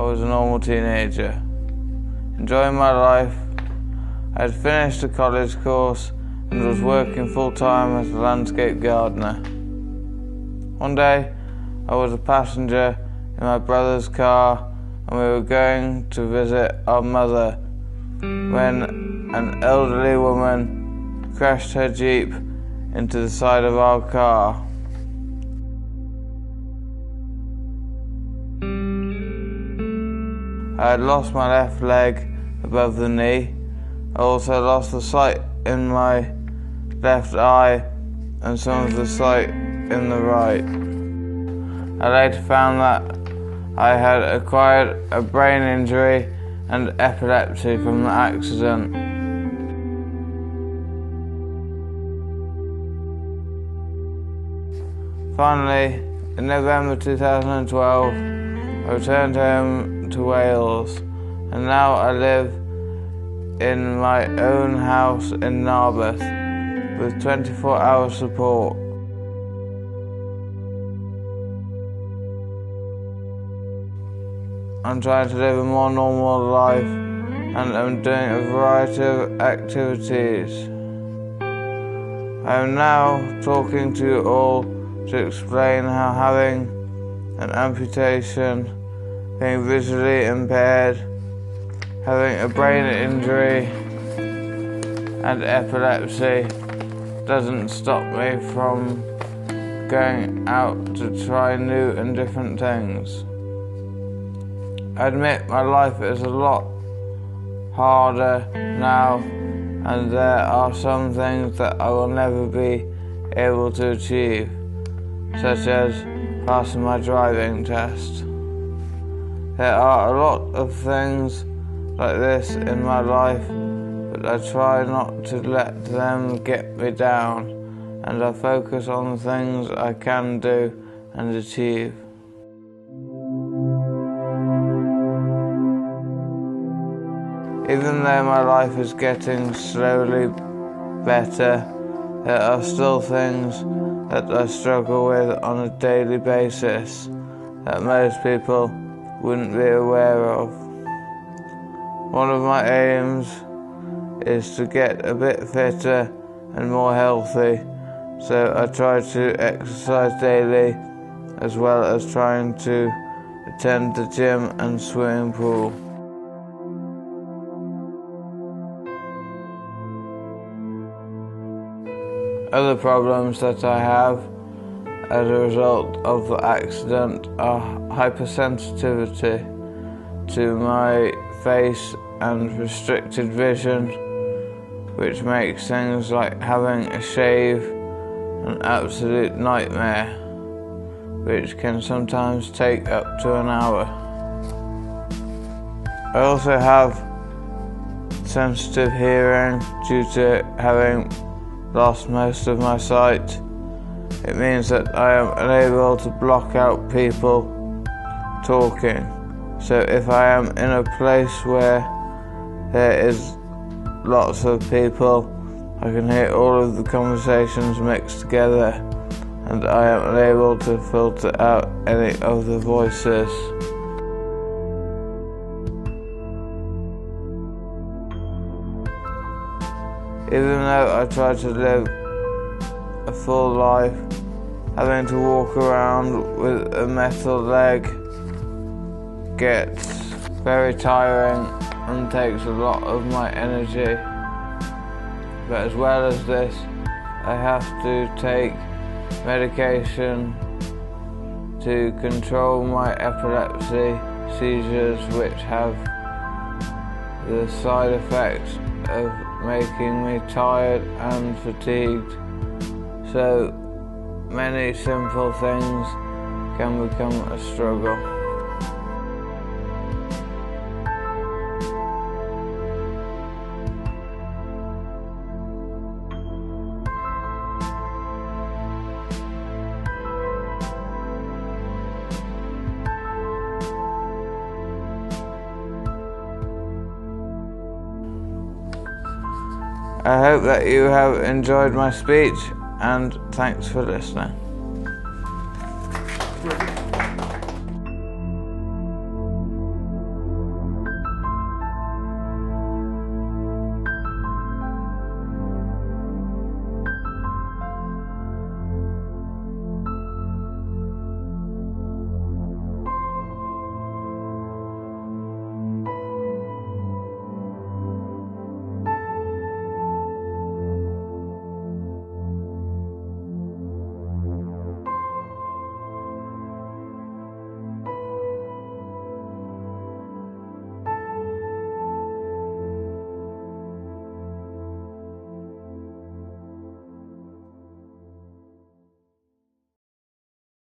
was a normal teenager, enjoying my life. I had finished a college course and was working full-time as a landscape gardener. One day, I was a passenger in my brother's car and we were going to visit our mother when an elderly woman crashed her Jeep into the side of our car. I had lost my left leg above the knee. I also lost the sight in my left eye and some of the sight in the right. I later found that I had acquired a brain injury and epilepsy from the accident. Finally, in November 2012, I returned home to Wales, and now I live in my own house in Narberth with 24-hour support. I'm trying to live a more normal life and I'm doing a variety of activities. I am now talking to you all to explain how having an amputation, being visually impaired, having a brain injury and epilepsy doesn't stop me from going out to try new and different things. I admit my life is a lot harder now, and there are some things that I will never be able to achieve, such as passing my driving test. There are a lot of things like this in my life, but I try not to let them get me down, and I focus on the things I can do and achieve. Even though my life is getting slowly better, there are still things that I struggle with on a daily basis that most people wouldn't be aware of. One of my aims is to get a bit fitter and more healthy, so I try to exercise daily as well as trying to attend the gym and swimming pool. Other problems that I have as a result of the accident are hypersensitivity to my face and restricted vision, which makes things like having a shave an absolute nightmare, which can sometimes take up to an hour. I also have sensitive hearing due to having lost most of my sight. It means that I am unable to block out people talking. So if I am in a place where there is lots of people, I can hear all of the conversations mixed together, and I am unable to filter out any of the voices. Even though I try to live a full life, having to walk around with a metal leg gets very tiring and takes a lot of my energy. But as well as this, I have to take medication to control my epilepsy seizures, which have the side effects of making me tired and fatigued. So many simple things can become a struggle. I hope that you have enjoyed my speech, and thanks for listening.